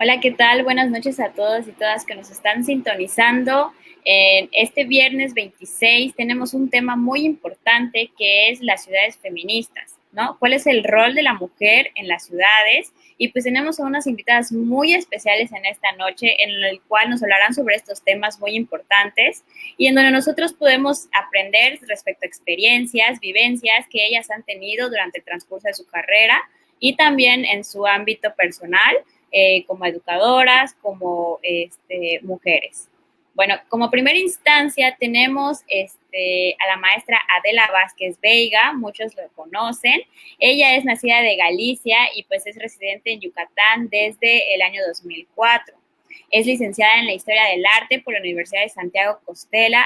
Hola, ¿qué tal? Buenas noches a todos y todas que nos están sintonizando. En este viernes 26 tenemos un tema muy importante que es las ciudades feministas, ¿no? ¿Cuál es el rol de la mujer en las ciudades? Y pues tenemos a unas invitadas muy especiales en esta noche en el cual nos hablarán sobre estos temas muy importantes y en donde nosotros podemos aprender respecto a experiencias, vivencias que ellas han tenido durante el transcurso de su carrera y también en su ámbito personal como educadoras, como mujeres. Bueno, como primera instancia tenemos a la maestra Adela Vázquez Veiga, muchos lo conocen. Ella es nacida de Galicia y pues es residente en Yucatán desde el año 2004. Es licenciada en la Historia del Arte por la Universidad de Santiago Compostela,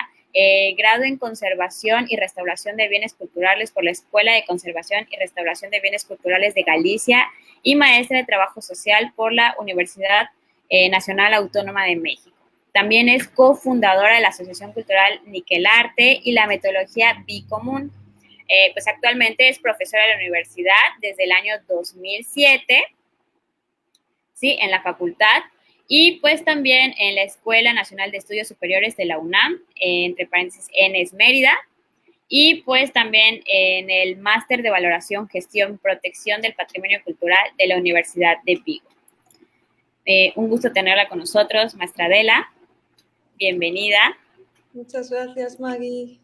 grado en Conservación y Restauración de Bienes Culturales por la Escuela de Conservación y Restauración de Bienes Culturales de Galicia y maestra de Trabajo Social por la Universidad Nacional Autónoma de México. También es cofundadora de la Asociación Cultural Niquelarte y la metodología Bicomún. Pues actualmente es profesora de la universidad desde el año 2007, ¿sí? En la facultad y pues también en la Escuela Nacional de Estudios Superiores de la UNAM, entre paréntesis, ENES Mérida, y pues también en el Máster de Valoración, Gestión, Protección del Patrimonio Cultural de la Universidad de Vigo. Un gusto tenerla con nosotros, maestra Adela. Bienvenida. Muchas gracias, Maggie.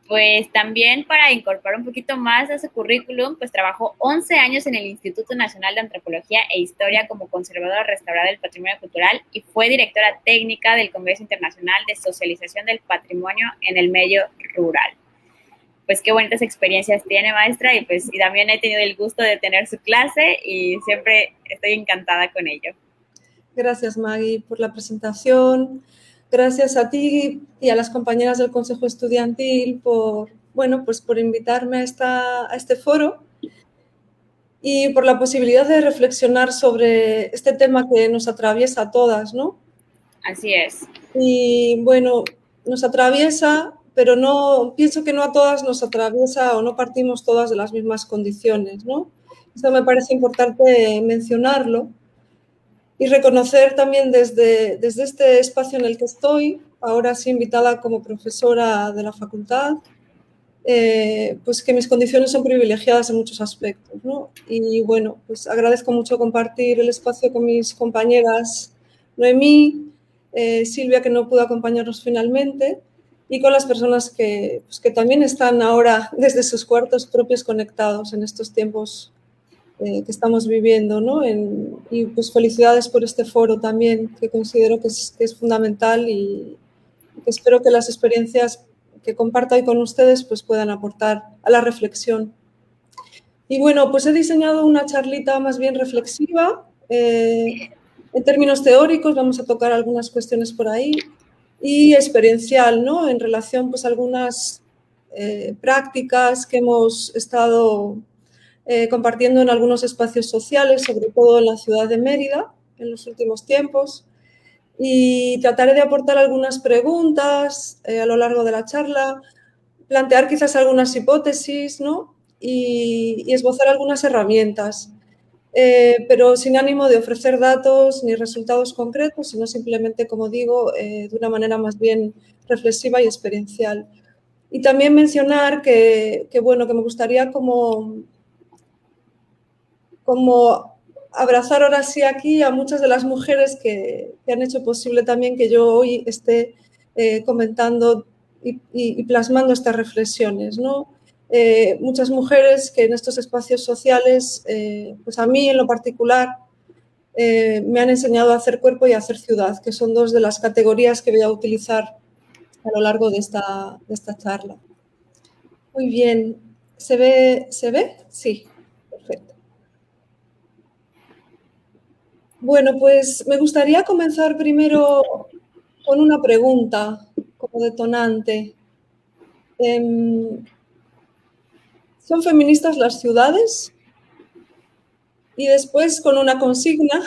Pues también para incorporar un poquito más a su currículum, pues trabajó 11 años en el Instituto Nacional de Antropología e Historia como conservadora restauradora del patrimonio cultural y fue directora técnica del Congreso Internacional de Socialización del Patrimonio en el Medio Rural. Pues qué bonitas experiencias tiene, maestra, y pues y también he tenido el gusto de tener su clase y siempre estoy encantada con ello. Gracias, Maggie, por la presentación. Gracias a ti y a las compañeras del Consejo Estudiantil por invitarme a este foro y por la posibilidad de reflexionar sobre este tema que nos atraviesa a todas, ¿no? Así es. Y bueno, nos atraviesa, pero no pienso que no a todas nos atraviesa o no partimos todas de las mismas condiciones, ¿no? Esto me parece importante mencionarlo. Y reconocer también desde este espacio en el que estoy, ahora sí invitada como profesora de la facultad, pues que mis condiciones son privilegiadas en muchos aspectos, ¿no? Y bueno, pues agradezco mucho compartir el espacio con mis compañeras Noemí, Silvia, que no pudo acompañarnos finalmente, y con las personas que también están ahora desde sus cuartos propios conectados en estos tiempos que estamos viviendo, ¿no? Y pues felicidades por este foro también, que considero que es fundamental y que espero que las experiencias que comparto hoy con ustedes pues puedan aportar a la reflexión. Y bueno, pues he diseñado una charlita más bien reflexiva. En términos teóricos vamos a tocar algunas cuestiones por ahí y experiencial, ¿no? En relación pues a algunas prácticas que hemos estado compartiendo en algunos espacios sociales, sobre todo en la ciudad de Mérida, en los últimos tiempos. Y trataré de aportar algunas preguntas a lo largo de la charla, plantear quizás algunas hipótesis, ¿no? Y esbozar algunas herramientas, pero sin ánimo de ofrecer datos ni resultados concretos, sino simplemente, como digo, de una manera más bien reflexiva y experiencial. Y también mencionar que me gustaría como abrazar ahora sí aquí a muchas de las mujeres que han hecho posible también que yo hoy esté comentando y plasmando estas reflexiones, ¿no? Muchas mujeres que en estos espacios sociales, pues a mí en lo particular, me han enseñado a hacer cuerpo y a hacer ciudad, que son dos de las categorías que voy a utilizar a lo largo de esta charla. Muy bien. ¿Se ve? Sí, perfecto. Bueno, pues me gustaría comenzar primero con una pregunta como detonante. ¿Son feministas las ciudades? Y después con una consigna,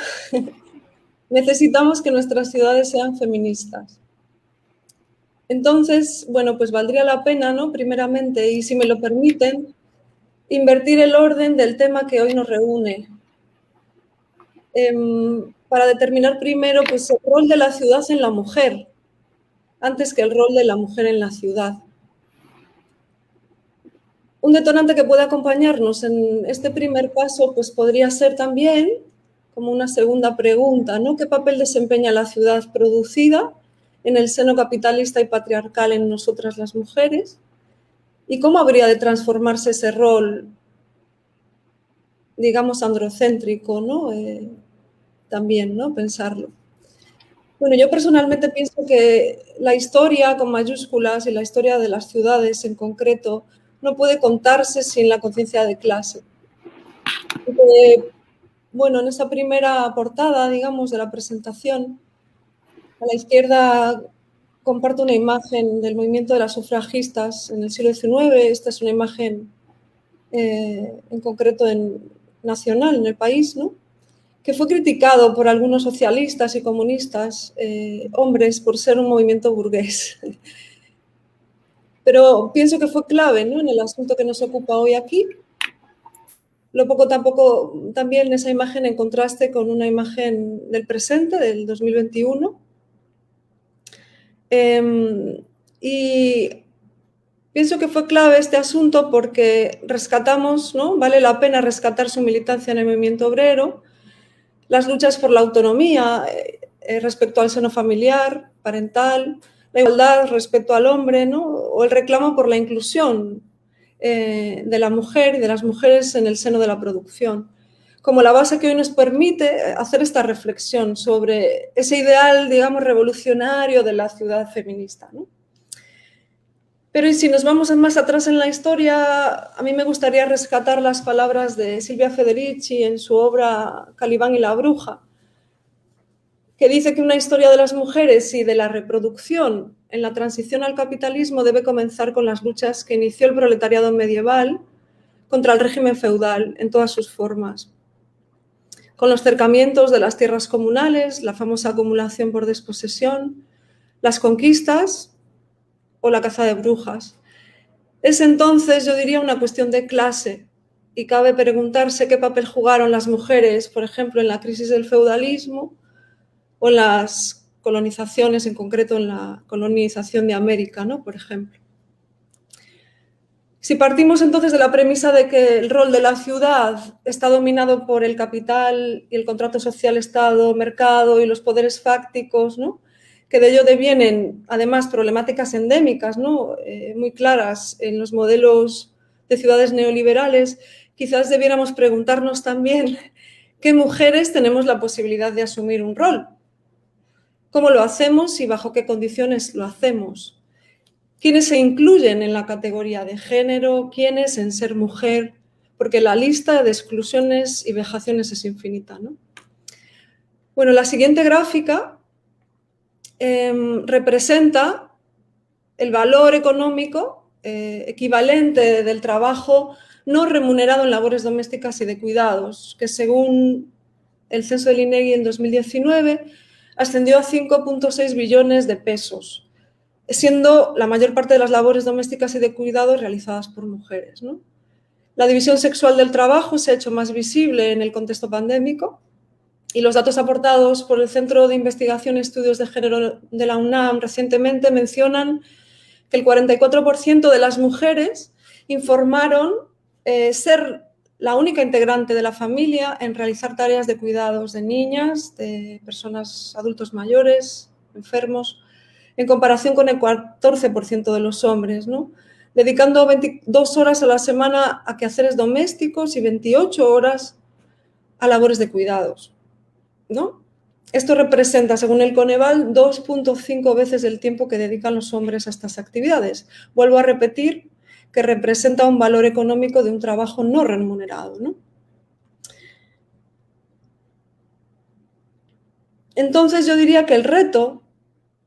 necesitamos que nuestras ciudades sean feministas. Entonces, bueno, pues valdría la pena, ¿no? Primeramente, y si me lo permiten, invertir el orden del tema que hoy nos reúne. para determinar primero pues, el rol de la ciudad en la mujer, antes que el rol de la mujer en la ciudad. Un detonante que puede acompañarnos en este primer paso pues, podría ser también, como una segunda pregunta, ¿no? ¿Qué papel desempeña la ciudad producida en el seno capitalista y patriarcal en nosotras las mujeres? ¿Y cómo habría de transformarse ese rol, digamos, androcéntrico, ¿no? También, ¿no? Pensarlo. Bueno, yo personalmente pienso que la historia con mayúsculas y la historia de las ciudades en concreto no puede contarse sin la conciencia de clase. Bueno, en esa primera portada, digamos, de la presentación, a la izquierda comparto una imagen del movimiento de las sufragistas en el siglo XIX. Esta es una imagen en concreto nacional en el país, ¿no? Que fue criticado por algunos socialistas y comunistas, hombres, por ser un movimiento burgués. Pero pienso que fue clave, ¿no? En el asunto que nos ocupa hoy aquí. Lo poco tampoco, también esa imagen en contraste con una imagen del presente, del 2021. Y pienso que fue clave este asunto porque rescatamos, ¿no? Vale la pena rescatar su militancia en el movimiento obrero, las luchas por la autonomía respecto al seno familiar, parental, la igualdad respecto al hombre, ¿no? O el reclamo por la inclusión de la mujer y de las mujeres en el seno de la producción, como la base que hoy nos permite hacer esta reflexión sobre ese ideal, digamos, revolucionario de la ciudad feminista, ¿no? Pero y si nos vamos más atrás en la historia, a mí me gustaría rescatar las palabras de Silvia Federici en su obra Calibán y la bruja, que dice que una historia de las mujeres y de la reproducción en la transición al capitalismo debe comenzar con las luchas que inició el proletariado medieval contra el régimen feudal en todas sus formas, con los cercamientos de las tierras comunales, la famosa acumulación por desposesión, las conquistas o la caza de brujas. Es entonces, yo diría, una cuestión de clase y cabe preguntarse qué papel jugaron las mujeres, por ejemplo, en la crisis del feudalismo o en las colonizaciones, en concreto en la colonización de América, ¿no? Por ejemplo. Si partimos entonces de la premisa de que el rol de la ciudad está dominado por el capital y el contrato social Estado-mercado y los poderes fácticos, ¿no? Que de ello devienen además problemáticas endémicas, ¿no? Muy claras en los modelos de ciudades neoliberales, quizás debiéramos preguntarnos también qué mujeres tenemos la posibilidad de asumir un rol, cómo lo hacemos y bajo qué condiciones lo hacemos. ¿Quiénes se incluyen en la categoría de género? ¿Quiénes en ser mujer? Porque la lista de exclusiones y vejaciones es infinita, ¿no? Bueno, la siguiente gráfica representa el valor económico equivalente del trabajo no remunerado en labores domésticas y de cuidados, que según el censo del INEGI en 2019 ascendió a 5,6 billones de pesos, siendo la mayor parte de las labores domésticas y de cuidados realizadas por mujeres, ¿no? La división sexual del trabajo se ha hecho más visible en el contexto pandémico y los datos aportados por el Centro de Investigación y Estudios de Género de la UNAM recientemente mencionan que el 44% de las mujeres informaron ser la única integrante de la familia en realizar tareas de cuidados de niñas, de personas adultos mayores, enfermos, en comparación con el 14% de los hombres, ¿no? Dedicando 22 horas a la semana a quehaceres domésticos y 28 horas a labores de cuidados, ¿no? Esto representa, según el Coneval, 2,5 veces el tiempo que dedican los hombres a estas actividades. Vuelvo a repetir que representa un valor económico de un trabajo no remunerado, ¿no? Entonces yo diría que el reto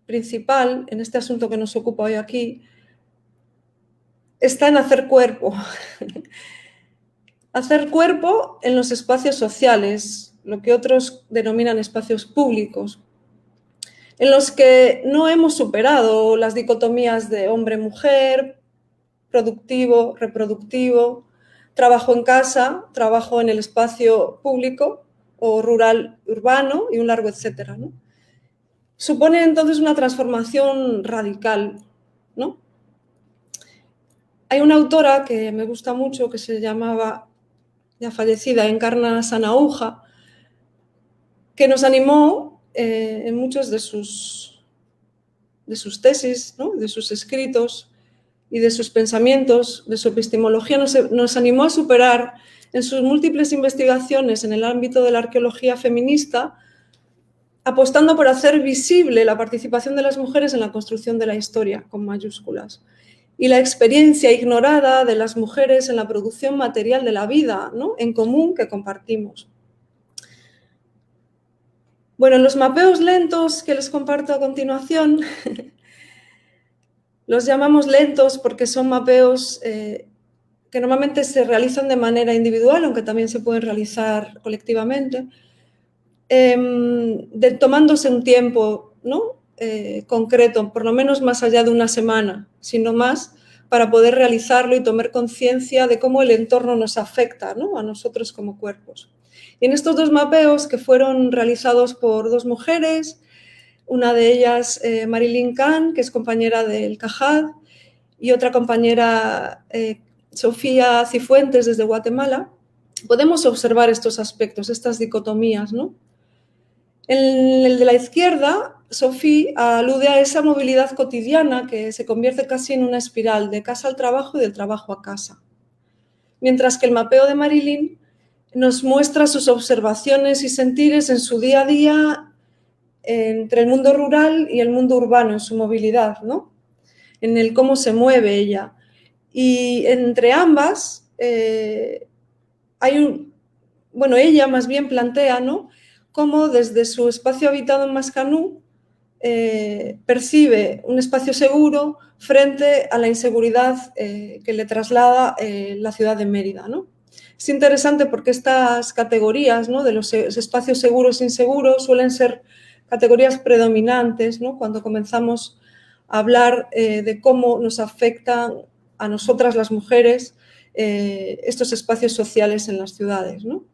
principal en este asunto que nos ocupa hoy aquí está en hacer cuerpo. Hacer cuerpo en los espacios sociales, lo que otros denominan espacios públicos, en los que no hemos superado las dicotomías de hombre-mujer, productivo, reproductivo, trabajo en casa, trabajo en el espacio público, o rural-urbano y un largo etcétera, ¿no? Supone entonces una transformación radical, ¿no? Hay una autora que me gusta mucho que se llamaba, ya fallecida, Encarna Sanahúja, que nos animó en muchos de sus tesis, ¿no? De sus escritos y de sus pensamientos, de su epistemología, nos animó a superar en sus múltiples investigaciones en el ámbito de la arqueología feminista, apostando por hacer visible la participación de las mujeres en la construcción de la historia, con mayúsculas, y la experiencia ignorada de las mujeres en la producción material de la vida, ¿no? En común que compartimos. Bueno, los mapeos lentos que les comparto a continuación, los llamamos lentos porque son mapeos que normalmente se realizan de manera individual, aunque también se pueden realizar colectivamente, tomándose un tiempo, ¿no? Concreto, por lo menos más allá de una semana, sino más, para poder realizarlo y tomar conciencia de cómo el entorno nos afecta, ¿no? A nosotros como cuerpos. Y en estos dos mapeos, que fueron realizados por dos mujeres, una de ellas Marilyn Kahn, que es compañera del CAJAD, y otra compañera Sofía Cifuentes desde Guatemala, podemos observar estos aspectos, estas dicotomías, ¿no? En el de la izquierda, Sofía alude a esa movilidad cotidiana que se convierte casi en una espiral de casa al trabajo y del trabajo a casa. Mientras que el mapeo de Marilyn nos muestra sus observaciones y sentires en su día a día entre el mundo rural y el mundo urbano, en su movilidad, ¿no? En el cómo se mueve ella. Y entre ambas ella más bien plantea, ¿no? Cómo desde su espacio habitado en Mascanú percibe un espacio seguro frente a la inseguridad que le traslada la ciudad de Mérida, ¿no? Es interesante porque estas categorías, ¿no? De los espacios seguros e inseguros suelen ser categorías predominantes, ¿no? Cuando comenzamos a hablar de cómo nos afectan a nosotras las mujeres estos espacios sociales en las ciudades, ¿no?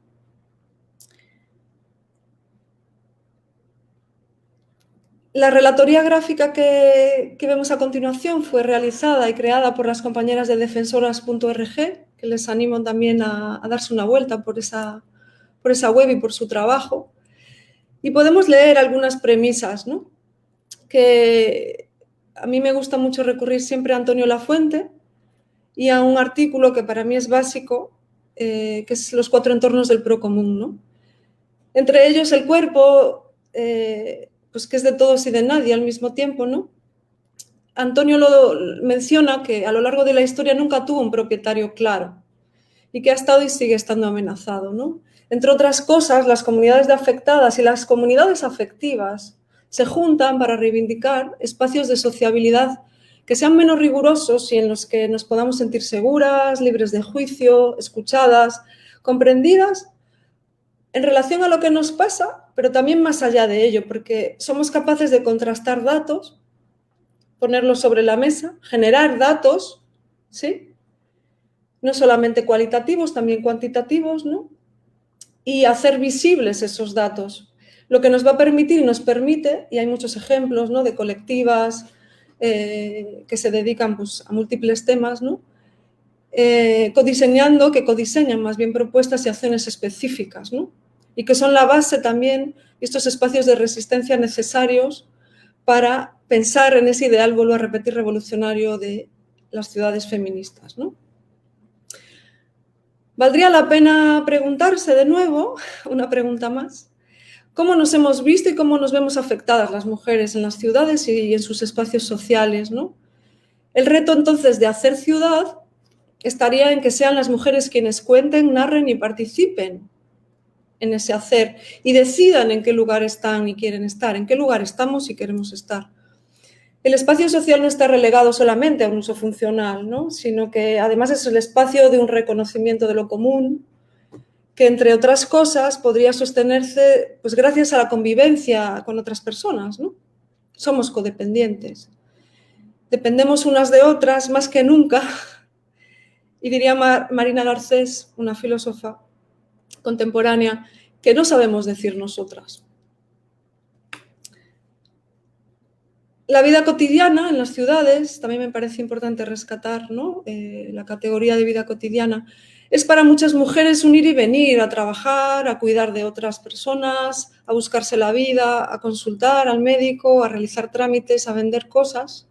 La relatoría gráfica que vemos a continuación fue realizada y creada por las compañeras de defensoras.org, que les animo también a darse una vuelta por esa web y por su trabajo. Y podemos leer algunas premisas, ¿no? Que a mí me gusta mucho recurrir siempre a Antonio Lafuente y a un artículo que para mí es básico, que es Los 4 entornos del procomún, ¿no? Entre ellos el cuerpo, pues que es de todos y de nadie al mismo tiempo, ¿no? Antonio lo menciona que a lo largo de la historia nunca tuvo un propietario claro y que ha estado y sigue estando amenazado, ¿no? Entre otras cosas, las comunidades de afectadas y las comunidades afectivas se juntan para reivindicar espacios de sociabilidad que sean menos rigurosos y en los que nos podamos sentir seguras, libres de juicio, escuchadas, comprendidas en relación a lo que nos pasa, pero también más allá de ello, porque somos capaces de contrastar datos, ponerlos sobre la mesa, generar datos, ¿sí? No solamente cualitativos, también cuantitativos, ¿no? Y hacer visibles esos datos, lo que nos va a permitir y nos permite, y hay muchos ejemplos, ¿no? De colectivas que se dedican pues, a múltiples temas, ¿no? Que codiseñan más bien propuestas y acciones específicas, ¿no? Y que son la base también, estos espacios de resistencia necesarios para pensar en ese ideal, vuelvo a repetir, revolucionario de las ciudades feministas, ¿no? Valdría la pena preguntarse de nuevo, una pregunta más, ¿cómo nos hemos visto y cómo nos vemos afectadas las mujeres en las ciudades y en sus espacios sociales, ¿no? El reto entonces de hacer ciudad estaría en que sean las mujeres quienes cuenten, narren y participen en ese hacer y decidan en qué lugar están y quieren estar, en qué lugar estamos y queremos estar. El espacio social no está relegado solamente a un uso funcional, ¿no? Sino que además es el espacio de un reconocimiento de lo común, que entre otras cosas podría sostenerse pues, gracias a la convivencia con otras personas, ¿no? Somos codependientes. Dependemos unas de otras más que nunca. Y diría Marina Garcés, una filósofa contemporánea, que no sabemos decir nosotras. La vida cotidiana en las ciudades, también me parece importante rescatar, ¿no? La categoría de vida cotidiana, es para muchas mujeres un ir y venir, a trabajar, a cuidar de otras personas, a buscarse la vida, a consultar al médico, a realizar trámites, a vender cosas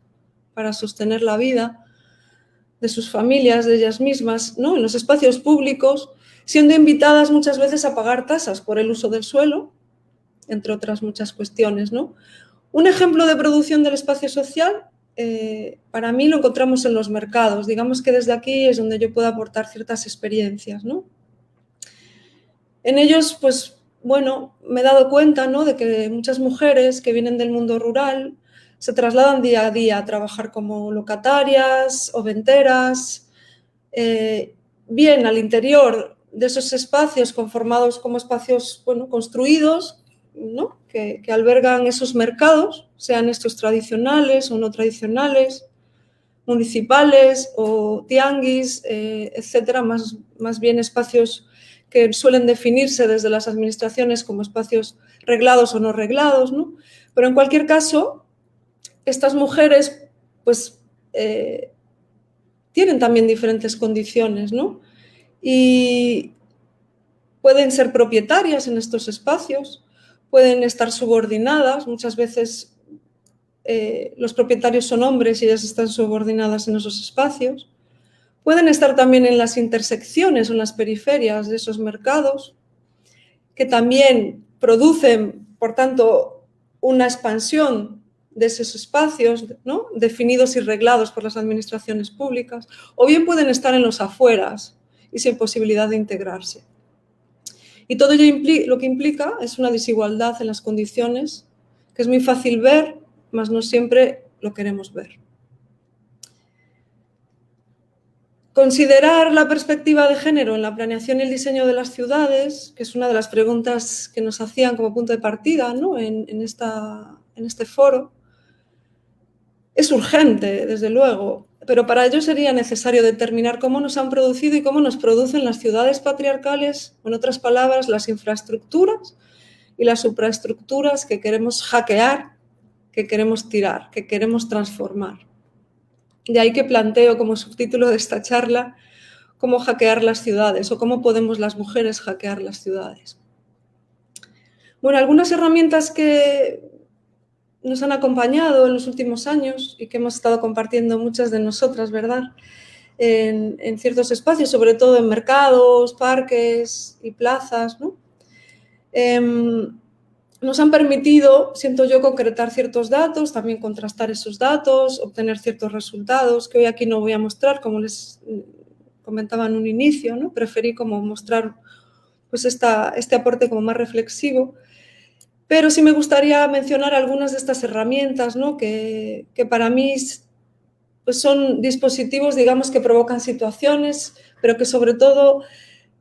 para sostener la vida de sus familias, de ellas mismas, ¿no? En los espacios públicos, siendo invitadas muchas veces a pagar tasas por el uso del suelo, entre otras muchas cuestiones, ¿no? Un ejemplo de producción del espacio social, para mí lo encontramos en los mercados. Digamos que desde aquí es donde yo puedo aportar ciertas experiencias, ¿no? En ellos, pues, bueno, me he dado cuenta, ¿no?, de que muchas mujeres que vienen del mundo rural se trasladan día a día a trabajar como locatarias o venteras, bien al interior de esos espacios conformados como espacios, bueno, construidos, ¿no?, que albergan esos mercados, sean estos tradicionales o no tradicionales, municipales o tianguis, etcétera, más bien espacios que suelen definirse desde las administraciones como espacios reglados o no reglados, ¿no? Pero en cualquier caso, estas mujeres, pues, tienen también diferentes condiciones, ¿no? Y pueden ser propietarias en estos espacios, pueden estar subordinadas, muchas veces los propietarios son hombres y ellas están subordinadas en esos espacios, pueden estar también en las intersecciones o en las periferias de esos mercados, que también producen, por tanto, una expansión de esos espacios, ¿no?, definidos y reglados por las administraciones públicas, o bien pueden estar en los afueras y sin posibilidad de integrarse. Y todo ello lo que implica es una desigualdad en las condiciones que es muy fácil ver, mas no siempre lo queremos ver. Considerar la perspectiva de género en la planeación y el diseño de las ciudades, que es una de las preguntas que nos hacían como punto de partida, ¿no?, en este foro, es urgente, desde luego, pero para ello sería necesario determinar cómo nos han producido y cómo nos producen las ciudades patriarcales, o en otras palabras, las infraestructuras y las supraestructuras que queremos hackear, que queremos tirar, que queremos transformar. De ahí que planteo como subtítulo de esta charla cómo hackear las ciudades o cómo podemos las mujeres hackear las ciudades. Bueno, algunas herramientas que nos han acompañado en los últimos años y que hemos estado compartiendo muchas de nosotras, ¿verdad?, en ciertos espacios, sobre todo en mercados, parques y plazas, ¿no? Nos han permitido, siento yo, concretar ciertos datos, también contrastar esos datos, obtener ciertos resultados, que hoy aquí no voy a mostrar, como les comentaba en un inicio, ¿no? Preferí como mostrar pues este aporte como más reflexivo, pero sí me gustaría mencionar algunas de estas herramientas, ¿no?, que para mí pues son dispositivos, digamos, que provocan situaciones, pero que sobre todo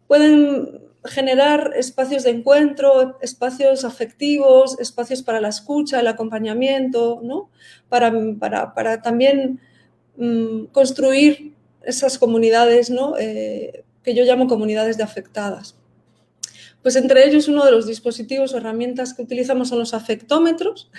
pueden generar espacios de encuentro, espacios afectivos, espacios para la escucha, el acompañamiento, ¿no?, para también construir esas comunidades, ¿no?, que yo llamo comunidades de afectadas. Pues entre ellos uno de los dispositivos o herramientas que utilizamos son los afectómetros,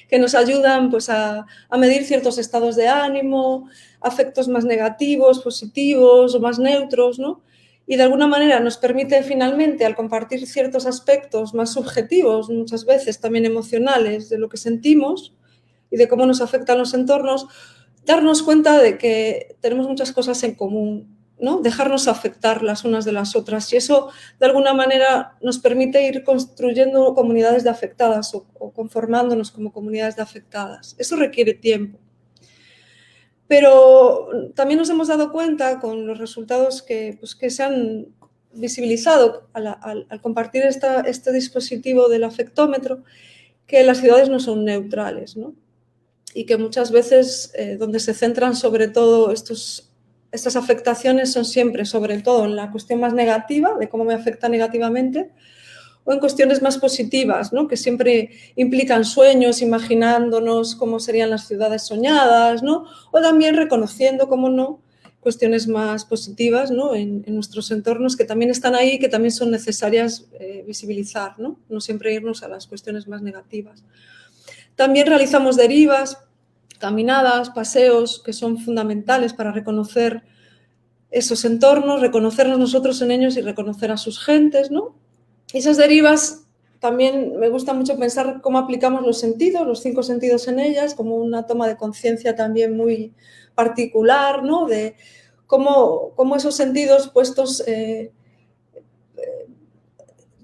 que nos ayudan pues, a medir ciertos estados de ánimo, afectos más negativos, positivos o más neutros, ¿no? Y de alguna manera nos permite finalmente, al compartir ciertos aspectos más subjetivos, muchas veces también emocionales, de lo que sentimos y de cómo nos afectan los entornos, darnos cuenta de que tenemos muchas cosas en común, ¿no? Dejarnos afectar las unas de las otras, y eso de alguna manera nos permite ir construyendo comunidades de afectadas o conformándonos como comunidades de afectadas. Eso requiere tiempo. Pero también nos hemos dado cuenta con los resultados que se han visibilizado al compartir este dispositivo del afectómetro, que las ciudades no son neutrales, ¿no? Y que muchas veces donde se centran sobre todo estas afectaciones son siempre sobre todo en la cuestión más negativa, de cómo me afecta negativamente, o en cuestiones más positivas, ¿no?, que siempre implican sueños, imaginándonos cómo serían las ciudades soñadas, ¿no?, o también reconociendo, cómo no, cuestiones más positivas, ¿no? en nuestros entornos, que también están ahí, que también son necesarias visibilizar, ¿no? No siempre irnos a las cuestiones más negativas. También realizamos derivas, caminadas, paseos, que son fundamentales para reconocer esos entornos, reconocernos nosotros en ellos y reconocer a sus gentes, ¿no? Y esas derivas también me gusta mucho pensar cómo aplicamos los sentidos, los 5 sentidos en ellas, como una toma de conciencia también muy particular, ¿no? De cómo esos sentidos puestos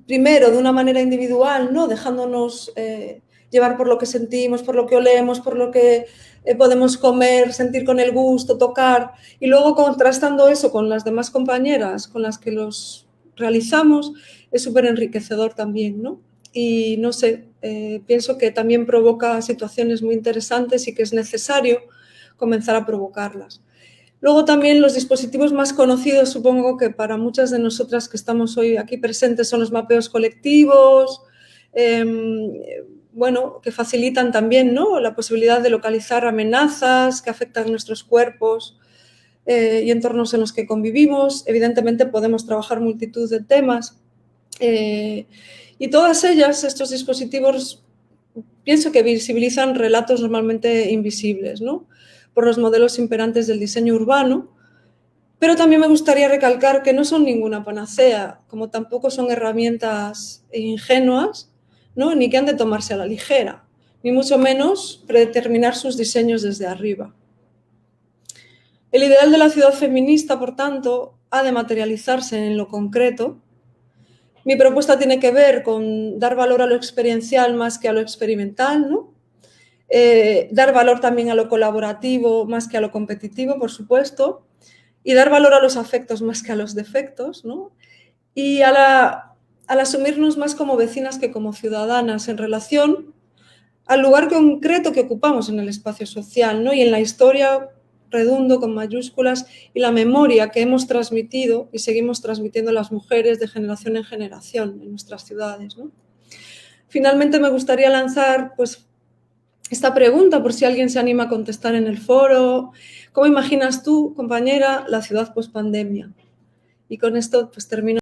primero de una manera individual, ¿no? Dejándonos llevar por lo que sentimos, por lo que olemos, por lo que podemos comer, sentir con el gusto, tocar, y luego contrastando eso con las demás compañeras con las que los realizamos, es súper enriquecedor también, ¿no? Y no sé, pienso que también provoca situaciones muy interesantes y que es necesario comenzar a provocarlas. Luego también los dispositivos más conocidos, supongo que para muchas de nosotras que estamos hoy aquí presentes, son los mapeos colectivos, bueno, que facilitan también, ¿no?, la posibilidad de localizar amenazas que afectan nuestros cuerpos y entornos en los que convivimos. Evidentemente podemos trabajar multitud de temas y todas ellas, estos dispositivos, pienso que visibilizan relatos normalmente invisibles, ¿no?, por los modelos imperantes del diseño urbano, pero también me gustaría recalcar que no son ninguna panacea, como tampoco son herramientas ingenuas, ¿no?, ni que han de tomarse a la ligera, ni mucho menos predeterminar sus diseños desde arriba. El ideal de la ciudad feminista, por tanto, ha de materializarse en lo concreto. Mi propuesta tiene que ver con dar valor a lo experiencial más que a lo experimental, ¿no? Dar valor también a lo colaborativo más que a lo competitivo, por supuesto, y dar valor a los afectos más que a los defectos, ¿no? Y al asumirnos más como vecinas que como ciudadanas en relación al lugar concreto que ocupamos en el espacio social, ¿no?, y en la historia, redundo con mayúsculas, y la memoria que hemos transmitido y seguimos transmitiendo las mujeres de generación en generación en nuestras ciudades, ¿no? Finalmente me gustaría lanzar, pues, esta pregunta, por si alguien se anima a contestar en el foro. ¿Cómo imaginas tú, compañera, la ciudad pospandemia? Y con esto pues termino.